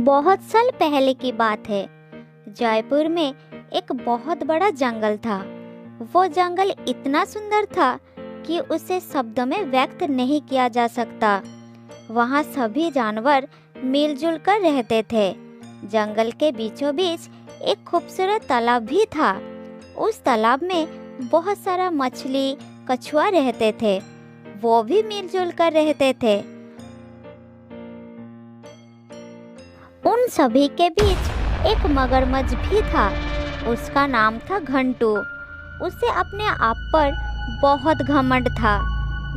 बहुत साल पहले की बात है। जयपुर में एक बहुत बड़ा जंगल था। वो जंगल इतना सुंदर था कि उसे शब्दों में व्यक्त नहीं किया जा सकता। वहाँ सभी जानवर मिलजुल कर रहते थे। जंगल के बीचों बीच एक खूबसूरत तालाब भी था। उस तालाब में बहुत सारा मछली, कछुआ रहते थे। वो भी मिलजुल कर रहते थे। उन सभी के बीच एक मगरमच्छ भी था। उसका नाम था घंटू। उसे अपने आप पर बहुत घमंड था।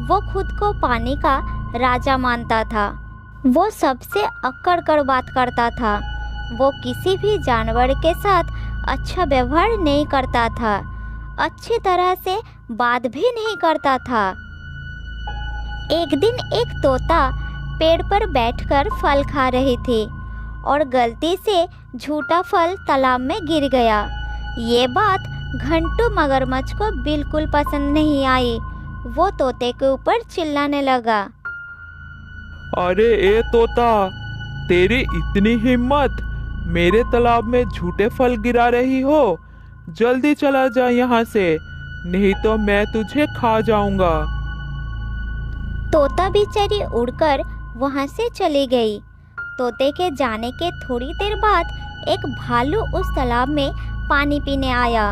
वो खुद को पानी का राजा मानता था। वो सबसे अक्कड़ कर बात करता था। वो किसी भी जानवर के साथ अच्छा व्यवहार नहीं करता था। अच्छी तरह से बात भी नहीं करता था। एक दिन एक तोता पेड़ पर बैठकर फल खा रही थी और गलती से झूठा फल तालाब में गिर गया। ये बात घंटू मगरमच्छ को बिल्कुल पसंद नहीं आई। वो तोते के ऊपर चिल्लाने लगा। अरे ए तोता, तेरी इतनी हिम्मत, मेरे तालाब में झूठे फल गिरा रही हो। जल्दी चला जा यहाँ से, नहीं तो मैं तुझे खा जाऊंगा। तोता बेचारी उड़कर वहाँ से चली गई। तोते के जाने के थोड़ी देर बाद एक भालू उस तालाब में पानी पीने आया।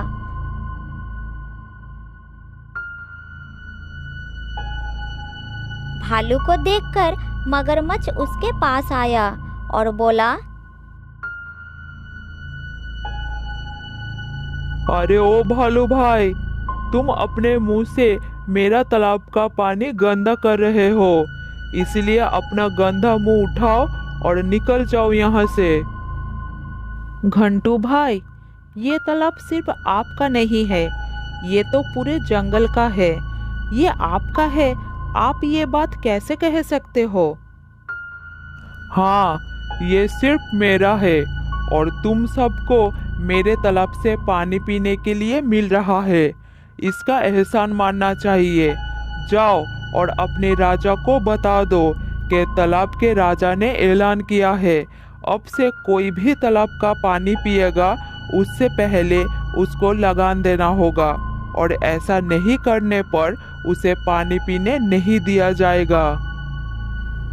भालू को देखकर मगरमच्छ उसके पास आया और बोला, अरे ओ भालू भाई, तुम अपने मुंह से मेरा तालाब का पानी गंदा कर रहे हो, इसलिए अपना गंदा मुंह उठाओ और निकल जाओ यहाँ से। घंटू भाई, ये तालाब सिर्फ आपका नहीं है, ये तो पूरे जंगल का है। ये आपका है, आप ये बात कैसे कह सकते हो? हाँ, ये सिर्फ मेरा है और तुम सबको मेरे तालाब से पानी पीने के लिए मिल रहा है। इसका एहसान मानना चाहिए। जाओ और अपने राजा को बता दो कि तालाब के राजा ने ऐलान किया है, अब से कोई भी तालाब का पानी पिएगा उससे पहले उसको लगान देना होगा, और ऐसा नहीं करने पर उसे पानी पीने नहीं दिया जाएगा।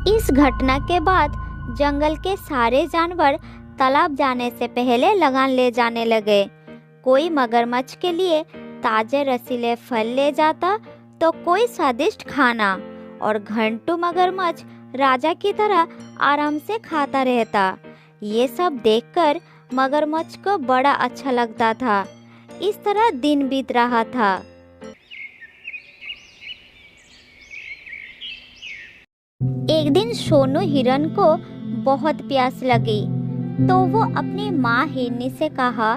इस घटना के बाद जंगल के सारे जानवर तालाब जाने से पहले लगान ले जाने लगे। कोई मगरमच्छ के लिए ताजे रसीले फल ले जाता तो कोई स्वादिष्ट खाना, और घंटू मगरमच्छ राजा की तरह आराम से खाता रहता। ये सब देखकर मगरमच्छ को बड़ा अच्छा लगता था। इस तरह दिन बीत रहा था। एक दिन सोनू हिरन को बहुत प्यास लगी, तो वो अपनी माँ हिरनी से कहा,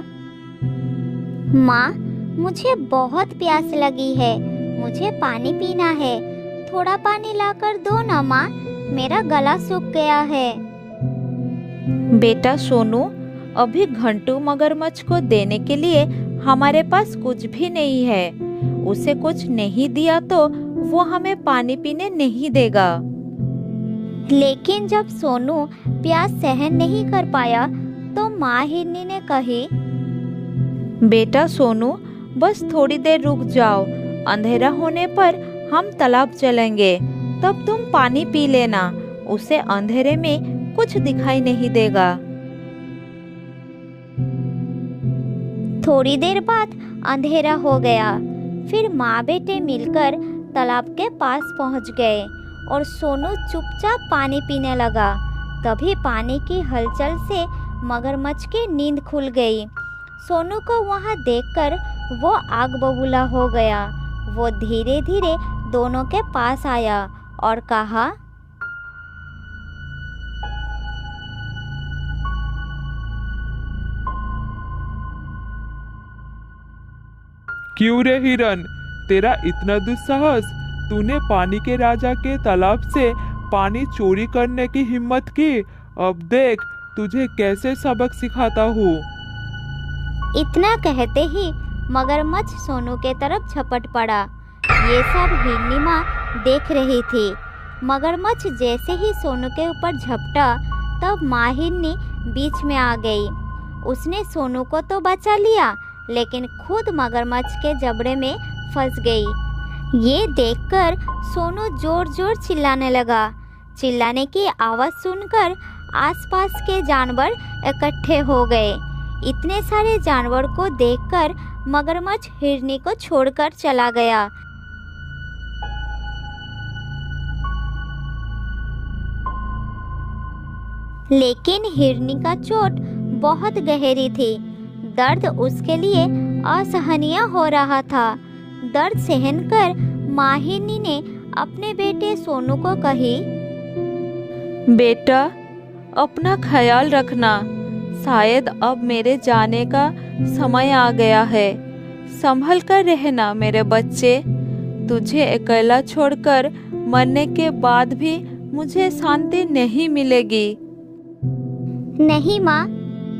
माँ, मुझे बहुत प्यास लगी है, मुझे पानी पीना है, थोड़ा पानी लाकर दो ना माँ, मेरा गला सूख गया है। बेटा सोनू, अभी घंटू मगरमच्छ को देने के लिए हमारे पास कुछ भी नहीं है। उसे कुछ नहीं दिया तो वो हमें पानी पीने नहीं देगा। लेकिन जब सोनू प्यास सहन नहीं कर पाया तो माँ हिरनी ने कही, बेटा सोनू, बस थोड़ी देर रुक जाओ, अंधेरा होने पर हम तालाब चलेंगे, तब तुम पानी पी लेना, उसे अंधेरे में कुछ दिखाई नहीं देगा। थोड़ी देर बाद अंधेरा हो गया। फिर माँ बेटे मिलकर तालाब के पास पहुँच गए और सोनू चुपचाप पानी पीने लगा। तभी पानी की हलचल से मगरमच्छ की नींद खुल गई। सोनू को वहाँ देखकर वो आग बबूला हो गया। वो धीरे धीरे दोनों के पास आया और कहा, क्यों रे हिरन, तेरा इतना दुस्साहस? तूने पानी के राजा के तालाब से पानी चोरी करने की हिम्मत की। अब देख तुझे कैसे सबक सिखाता हूँ। इतना कहते ही मगरमच्छ सोनू के तरफ झपट पड़ा। ये सब हिरनी माँ देख रही थी। मगरमच्छ जैसे ही सोनू के ऊपर झपटा, तब माँ हिरनी बीच में आ गई। उसने सोनू को तो बचा लिया, लेकिन खुद मगरमच्छ के जबड़े में फंस गई। ये देखकर सोनू जोर जोर चिल्लाने लगा। चिल्लाने की आवाज़ सुनकर आसपास के जानवर इकट्ठे हो गए। इतने सारे जानवर को देखकर मगरमच्छ हिरनी को छोड़कर चला गया। लेकिन हिरनी का चोट बहुत गहरी थी। दर्द उसके लिए असहनीय हो रहा था। दर्द सहन कर माँ हिरनी ने अपने बेटे सोनू को कही, बेटा, अपना ख्याल रखना। शायद अब मेरे जाने का समय आ गया है। संभल कर रहना मेरे बच्चे। तुझे अकेला छोड़कर मरने के बाद भी मुझे शांति नहीं मिलेगी। नहीं माँ,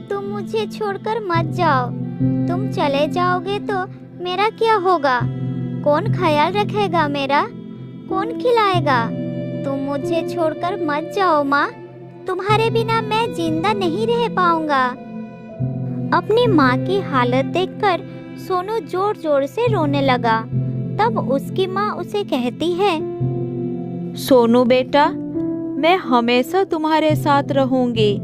तुम मुझे छोड़कर मत जाओ। तुम चले जाओगे तो मेरा क्या होगा? कौन ख्याल रखेगा मेरा? कौन खिलाएगा? तुम मुझे छोड़कर मत जाओ माँ। तुम्हारे बिना मैं जिंदा नहीं रह पाऊंगा। अपनी माँ की हालत देखकर सोनू जोर जोर से रोने लगा। तब उसकी माँ उसे कहती है, सोनू बेटा, मैं हमेशा तुम्हारे साथ रहूंगी।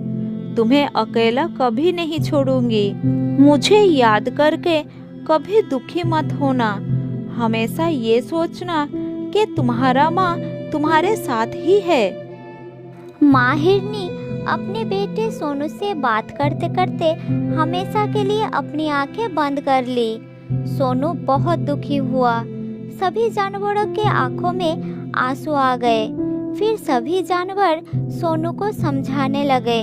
तुम्हें अकेला कभी नहीं छोड़ूंगी। मुझे याद करके कभी दुखी मत होना। हमेशा ये सोचना कि तुम्हारा माँ तुम्हारे साथ ही है। माँ हिरनी अपने बेटे सोनू से बात करते करते हमेशा के लिए अपनी आंखें बंद कर ली। सोनू बहुत दुखी हुआ। सभी जानवरों के आंखों में आंसू आ गए। फिर सभी जानवर सोनू को समझाने लगे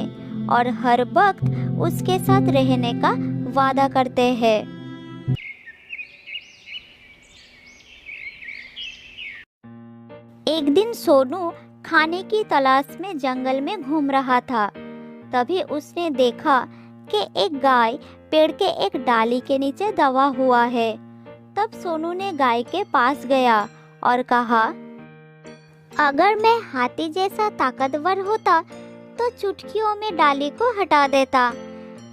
और हर वक्त उसके साथ रहने का वादा करते हैं। एक दिन सोनू खाने की तलाश में जंगल में घूम रहा था। तभी उसने देखा कि एक गाय पेड़ के एक डाली के नीचे दबा हुआ है। तब सोनू ने गाय के पास गया और कहा, अगर मैं हाथी जैसा ताकतवर होता तो चुटकियों में डाली को हटा देता।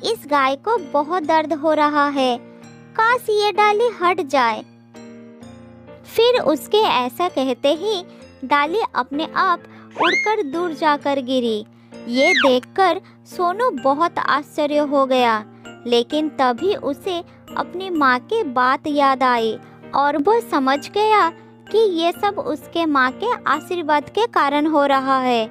इस गाय को बहुत दर्द हो रहा है। काश ये डाली हट जाए। फिर उसके ऐसा कहते ही डाली अपने आप उड़कर दूर जाकर गिरी। ये देखकर सोनू बहुत आश्चर्य हो गया, लेकिन तभी उसे अपनी माँ की बात याद आई और वो समझ गया कि ये सब उसके माँ के आशीर्वाद के कारण हो रहा है।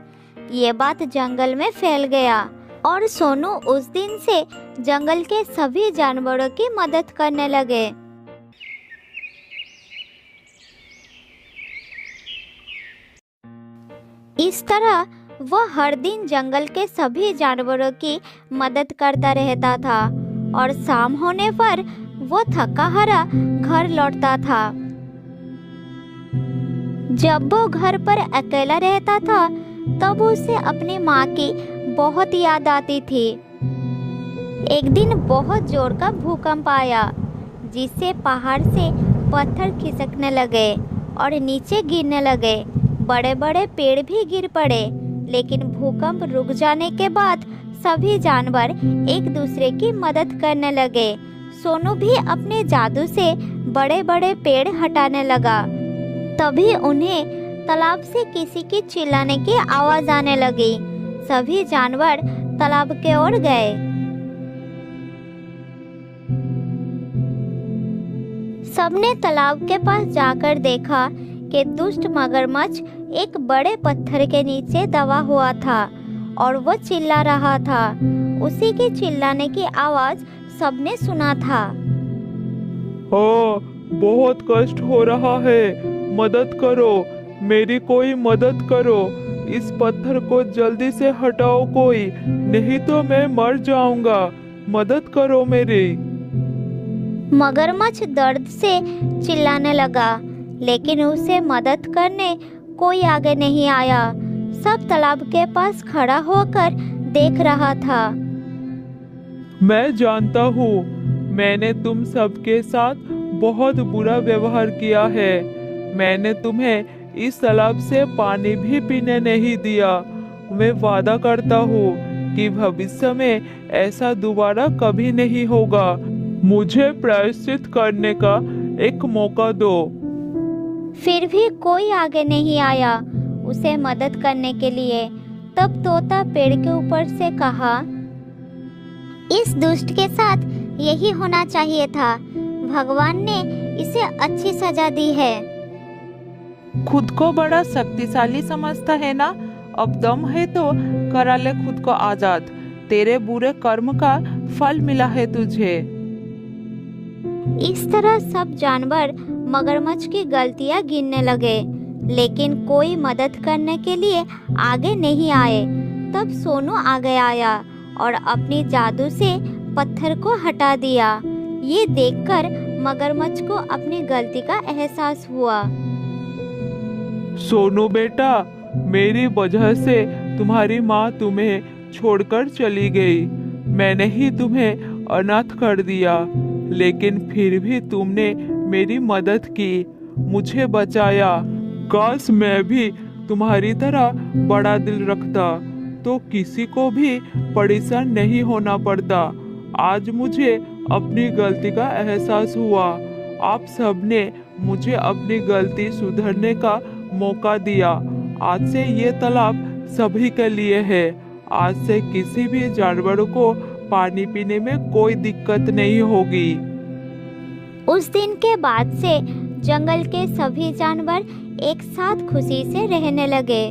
ये बात जंगल में फैल गया और सोनू उस दिन से जंगल के सभी जानवरों की मदद करने लगे। इस तरह वह हर दिन जंगल के सभी जानवरों की मदद करता रहता था और शाम होने पर वो थका हारा घर लौटता था। जब वो घर पर अकेला रहता था तब उसे अपनी माँ की बहुत याद आती थी। एक दिन बहुत जोर का भूकंप आया, जिससे पहाड़ से पत्थर खिसकने लगे और नीचे गिरने लगे। बड़े बड़े पेड़ भी गिर पड़े, लेकिन भूकंप रुक जाने के बाद सभी जानवर एक दूसरे की मदद करने लगे। सोनू भी अपने जादू से बड़े बड़े पेड़ हटाने लगा। तभी उन्हें तालाब से किसी की चिल्लाने की आवाज आने लगी। सभी जानवर तालाब की ओर गए। सबने तालाब के पास जाकर देखा कि दुष्ट मगरमच्छ एक बड़े पत्थर के नीचे दबा हुआ था और वो चिल्ला रहा था। उसी के चिल्लाने की आवाज सबने सुना था। हाँ, बहुत कष्ट हो रहा है, मदद करो, मेरी कोई मदद करो। इस पत्थर को जल्दी से हटाओ कोई, नहीं तो मैं मर जाऊंगा। मदद करो मेरी। मगरमच्छ दर्द से चिल्लाने लगा, लेकिन उसे मदद करने कोई आगे नहीं आया। सब तालाब के पास खड़ा होकर देख रहा था। मैं जानता हूँ, मैंने तुम सबके साथ बहुत बुरा व्यवहार किया है। मैंने तुम्हें इस तालाब से पानी भी पीने नहीं दिया। मैं वादा करता हूँ कि भविष्य में ऐसा दोबारा कभी नहीं होगा। मुझे प्रायश्चित करने का एक मौका दो। फिर भी कोई आगे नहीं आया उसे मदद करने के लिए। तब तोता पेड़ के ऊपर से कहा, इस दुष्ट के साथ यही होना चाहिए था। भगवान ने इसे अच्छी सजा दी है। खुद को बड़ा शक्तिशाली समझता है ना? अब दम है तो करा ले खुद को आजाद। तेरे बुरे कर्म का फल मिला है तुझे। इस तरह सब जानवर मगरमच्छ की गलतियां गिनने लगे, लेकिन कोई मदद करने के लिए आगे नहीं आए। तब सोनू आगे आया और अपनी जादू से पत्थर को हटा दिया। ये देखकर मगरमच्छ को अपनी गलती का एहसास हुआ। सोनू बेटा, मेरी वजह से तुम्हारी माँ तुम्हें छोड़कर चली गई। मैंने ही तुम्हें अनाथ कर दिया, लेकिन फिर भी तुमने मेरी मदद की, मुझे बचाया। काश मैं भी तुम्हारी तरह बड़ा दिल रखता तो किसी को भी परेशान नहीं होना पड़ता। आज मुझे अपनी गलती का एहसास हुआ। आप सबने मुझे अपनी गलती सुधरने का मौका दिया। आज से ये तालाब सभी के लिए है। आज से किसी भी जानवर को पानी पीने में कोई दिक्कत नहीं होगी। उस दिन के बाद से जंगल के सभी जानवर एक साथ खुशी से रहने लगे।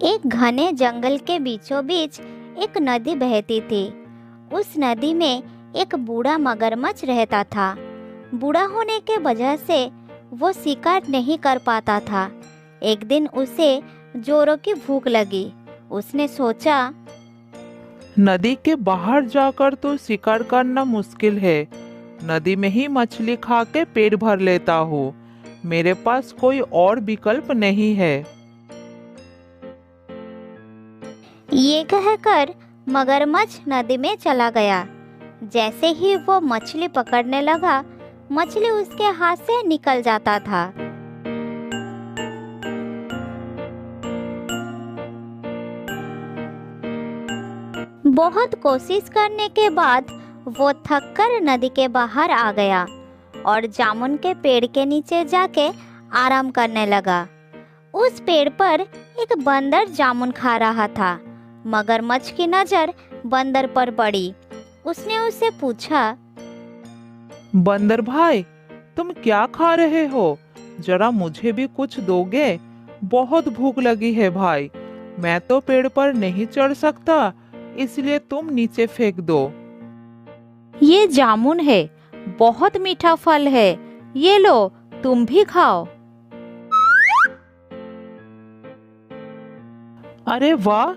एक घने जंगल के बीचों बीच एक नदी बहती थी। उस नदी में एक बूढ़ा मगरमच्छ रहता था। बूढ़ा होने के वजह से वो शिकार नहीं कर पाता था। एक दिन उसे जोरों की भूख लगी। उसने सोचा, नदी के बाहर जाकर तो शिकार करना मुश्किल है। नदी में ही मछली खा के पेट भर लेता हूँ। मेरे पास कोई और विकल्प नहीं है। ये कहकर मगरमच्छ नदी में चला गया। जैसे ही वो मछली पकड़ने लगा, मछली उसके हाथ से निकल जाता था। बहुत कोशिश करने के बाद वो थककर नदी के बाहर आ गया और जामुन के पेड़ के नीचे जाके आराम करने लगा। उस पेड़ पर एक बंदर जामुन खा रहा था। मगरमच्छ की नजर बंदर पर पड़ी। उसने उससे पूछा, बंदर भाई, तुम क्या खा रहे हो? जरा मुझे भी कुछ दोगे? बहुत भूख लगी है भाई। मैं तो पेड़ पर नहीं चढ़ सकता, इसलिए तुम नीचे फेंक दो। ये जामुन है, बहुत मीठा फल है। ये लो, तुम भी खाओ। अरे वाह,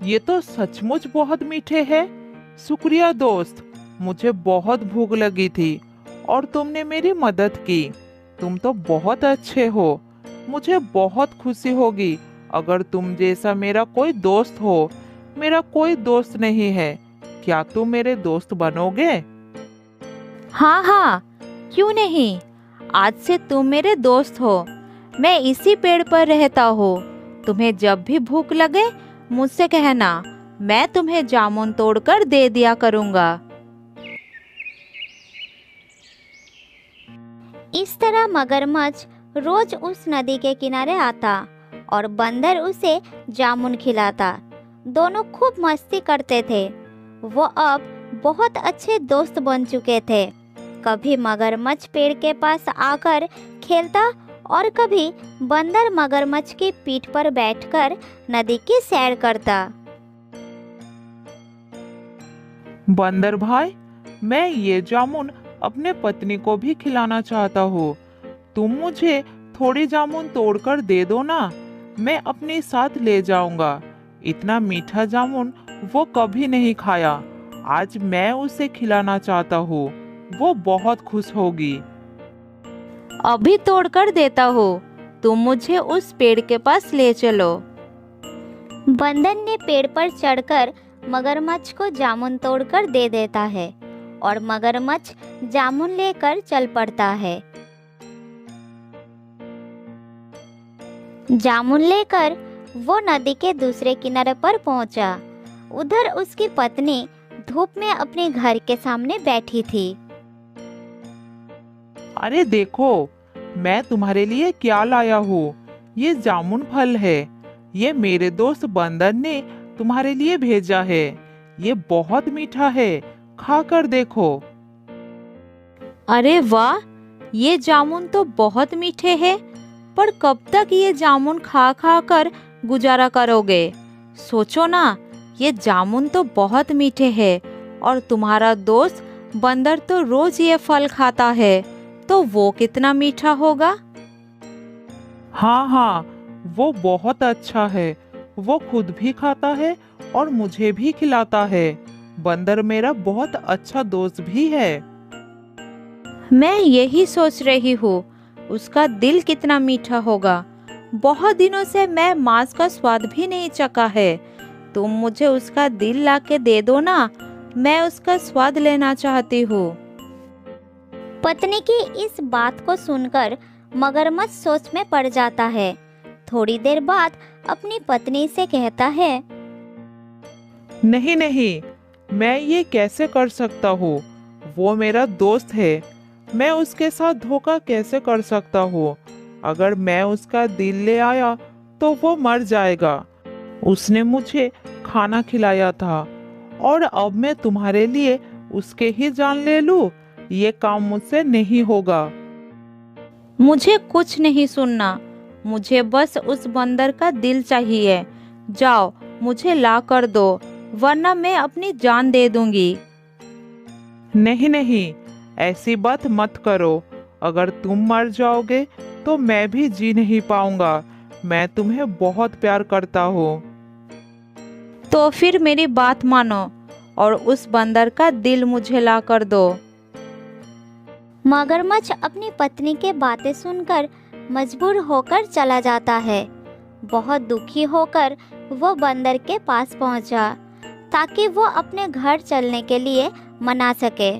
ये तो सचमुच बहुत मीठे हैं। शुक्रिया दोस्त, मुझे बहुत भूख लगी थी और तुमने मेरी मदद की। तुम तो बहुत अच्छे हो। मुझे बहुत खुशी होगी अगर तुम जैसा मेरा कोई दोस्त हो। मेरा कोई दोस्त नहीं है, क्या तुम मेरे दोस्त बनोगे? हाँ हाँ, क्यों नहीं। आज से तुम मेरे दोस्त हो। मैं इसी पेड़ पर रहता हूँ। तुम्हें जब भी भूख लगे मुझसे कहना, मैं तुम्हें जामुन तोड़कर दे दिया करूँगा। इस तरह मगरमच्छ रोज उस नदी के किनारे आता और बंदर उसे जामुन खिलाता। दोनों खूब मस्ती करते थे। वो अब बहुत अच्छे दोस्त बन चुके थे। कभी मगरमच्छ पेड़ के पास आकर खेलता और कभी बंदर मगरमच्छ की पीठ पर बैठकर नदी की सैर करता। बंदर भाई, मैं ये जामुन अपने पत्नी को भी खिलाना चाहता हूँ। तुम मुझे थोड़ी जामुन तोड़कर दे दो ना, मैं अपने साथ ले जाऊंगा। इतना मीठा जामुन वो कभी नहीं खाया। आज मैं उसे खिलाना चाहता हूँ, वो बहुत खुश होगी। अभी तोड़कर देता हूँ, तुम मुझे उस पेड़ के पास ले चलो। बंदर ने पेड़ पर चढ़कर मगरमच्छ को जामुन तोड़कर दे देता है और मगरमच्छ जामुन लेकर चल पड़ता है। जामुन लेकर वो नदी के दूसरे किनारे पर पहुंचा। उधर उसकी पत्नी धूप में अपने घर के सामने बैठी थी। अरे देखो, मैं तुम्हारे लिए क्या लाया हूँ। ये जामुन फल है। ये मेरे दोस्त बंदर ने तुम्हारे लिए भेजा है। ये बहुत मीठा है, खा कर देखो। अरे वाह, ये जामुन तो बहुत मीठे हैं। पर कब तक ये जामुन खा खा कर गुजारा करोगे? सोचो ना, ये जामुन तो बहुत मीठे हैं और तुम्हारा दोस्त बंदर तो रोज ये फल खाता है, तो वो कितना मीठा होगा। हाँ हाँ, वो बहुत अच्छा है। वो खुद भी खाता है और मुझे भी खिलाता है। बंदर मेरा बहुत अच्छा दोस्त भी है। मैं यही सोच रही हूँ, उसका दिल कितना मीठा होगा। बहुत दिनों से मैं मांस का स्वाद भी नहीं चखा है। तुम मुझे उसका दिल ला के दे दो ना, मैं उसका स्वाद लेना चाहती हूँ। पत्नी की इस बात को सुनकर मगरमच्छ सोच में पड़ जाता है। थोड़ी देर बाद अपनी पत्नी से कहता है, नहीं नहीं, मैं ये कैसे कर सकता हूँ। वो मेरा दोस्त है। मैं उसके साथ धोखा कैसे कर सकता हूँ। अगर मैं उसका दिल ले आया तो वो मर जाएगा। उसने मुझे खाना खिलाया था और अब मैं तुम्हारे लिए उसके ही जान ले लूं। ये काम मुझसे नहीं होगा। मुझे कुछ नहीं सुनना, मुझे बस उस बंदर का दिल चाहिए। जाओ, मुझे ला कर दो, वरना मैं अपनी जान दे दूंगी। नहीं नहीं, ऐसी बात मत करो। अगर तुम मर जाओगे तो मैं भी जी नहीं पाऊंगा। मैं तुम्हें बहुत प्यार करता हूँ। तो फिर मेरी बात मानो और उस बंदर का दिल मुझे ला कर दो। मगरमच्छ अपनी पत्नी के बातें सुनकर मजबूर होकर चला जाता है। बहुत दुखी होकर वो बंदर के पास पहुंचा ताकि वो अपने घर चलने के लिए मना सके।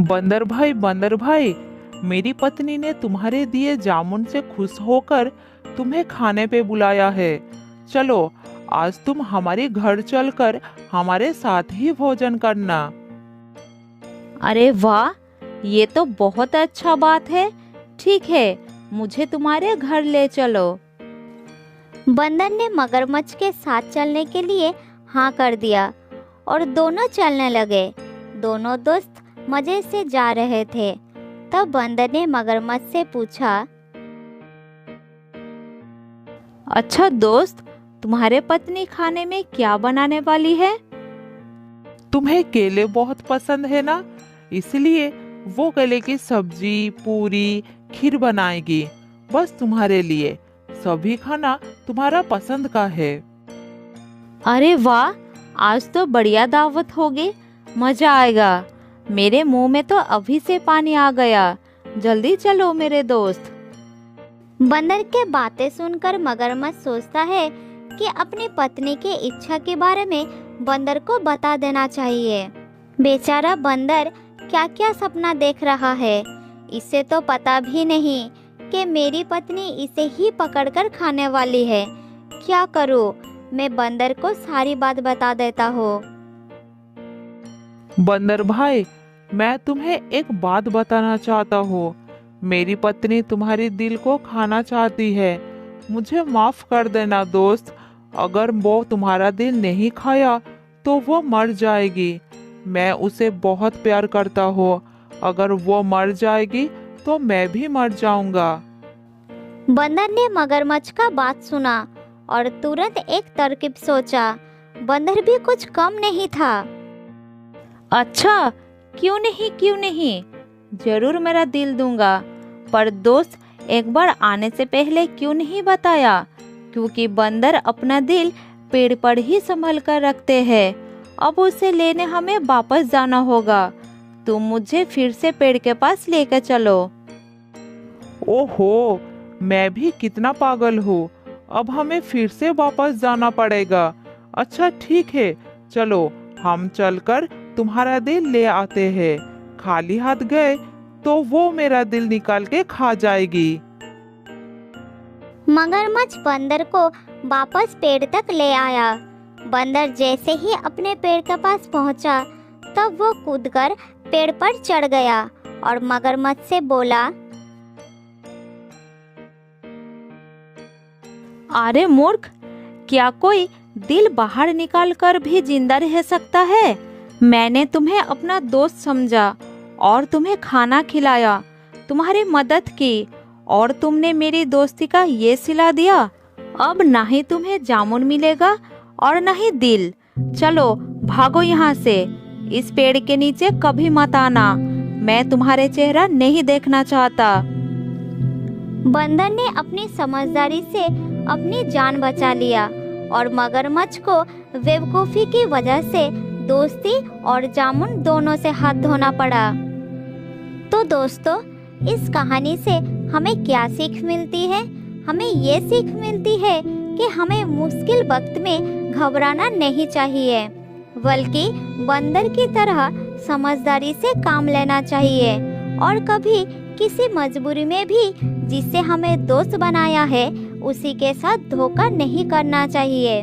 बंदर भाई, मेरी पत्नी ने तुम्हारे दिए जामुन से खुश होकर तुम्हें खाने पे बुलाया है। चलो, आज तुम हमारे घर चलकर हमारे साथ ही भोजन करना। अरे वाह, ये तो बहुत अच्छा बात है। ठीक है, मुझे तुम्हारे घर ले चलो। बंदर ने मगरमच्छ के साथ चलने के लिए हाँ कर दिया और दोनों चलने लगे। दोनों दोस्त मजे से जा रहे थे। तब बंदर ने मगरमच्छ से पूछा, अच्छा दोस्त, तुम्हारे पत्नी खाने में क्या बनाने वाली है? तुम्हें केले बहुत पसंद है ना, इसलिए वो केले की सब्जी, पूरी, खीर बनाएगी। बस तुम्हारे लिए। सभी खाना तुम्हारा पसंद का है। अरे वाह, आज तो बढ़िया दावत होगी, मजा आएगा। मेरे मुंह में तो अभी से पानी आ गया। जल्दी चलो मेरे दोस्त। बंदर के बातें सुनकर मगरमच्छ सोचता है कि अपनी पत्नी की इच्छा के बारे में बंदर को बता देना चाहिए। बेचारा बंदर क्या क्या सपना देख रहा है। इसे तो पता भी नहीं कि मेरी पत्नी इसे ही पकड़कर खाने वाली है। क्या करूं? मैं बंदर को सारी बात बता देता हूँ। बंदर भाई, मैं तुम्हें एक बात बताना चाहता हूँ। मेरी पत्नी तुम्हारे दिल को खाना चाहती है। मुझे माफ कर देना दोस्त। अगर वो तुम्हारा दिल नहीं खाया तो वो मर जाएगी। मैं उसे बहुत प्यार करता हूँ। अगर वो मर जाएगी तो मैं भी मर जाऊंगा। बंदर ने मगरमच्छ का बात सुना और तुरंत एक तरकीब सोचा। बंदर भी कुछ कम नहीं था। अच्छा, क्यों नहीं, जरूर मेरा दिल दूंगा। पर दोस्त, एक बार आने से पहले क्यों नहीं बताया? क्योंकि बंदर अपना दिल पेड़ पर ही संभल कर रखते हैं। अब उसे लेने हमें वापस जाना होगा। तुम मुझे फिर से पेड़ के पास लेकर चलो। ओहो, मैं भी कितना पागल हूँ। अब हमें फिर से वापस जाना पड़ेगा। अच्छा ठीक है, चलो हम चलकर तुम्हारा दिल ले आते हैं। खाली हाथ गए तो वो मेरा दिल निकाल के खा जाएगी। मगरमच्छ बंदर को वापस पेड़ तक ले आया। बंदर जैसे ही अपने पेड़ के पास पहुंचा, तब वो कूदकर पेड़ पर चढ़ गया और मगरमच्छ से बोला, अरे मूर्ख, क्या कोई दिल बाहर निकाल कर भी जिंदा रह सकता है? मैंने तुम्हें अपना दोस्त समझा और तुम्हें खाना खिलाया, तुम्हारी मदद की, और तुमने मेरी दोस्ती का ये सिला दिया। अब ना ही तुम्हें जामुन मिलेगा और ना ही दिल। चलो भागो यहाँ से, इस पेड़ के नीचे कभी मत आना, मैं तुम्हारे चेहरा नहीं देखना चाहता। बंदर ने अपनी समझदारी से अपनी जान बचा लिया और मगरमच्छ को बेवकूफ़ी की वजह से दोस्ती और जामुन दोनों से हाथ धोना पड़ा। तो दोस्तों, इस कहानी से हमें क्या सीख मिलती है? हमें ये सीख मिलती है कि हमें मुश्किल वक्त में घबराना नहीं चाहिए, बल्कि बंदर की तरह समझदारी से काम लेना चाहिए और कभी किसी मजबूरी में भी जिससे हमें दोस्त बनाया है, उसी के साथ धोखा नहीं करना चाहिए।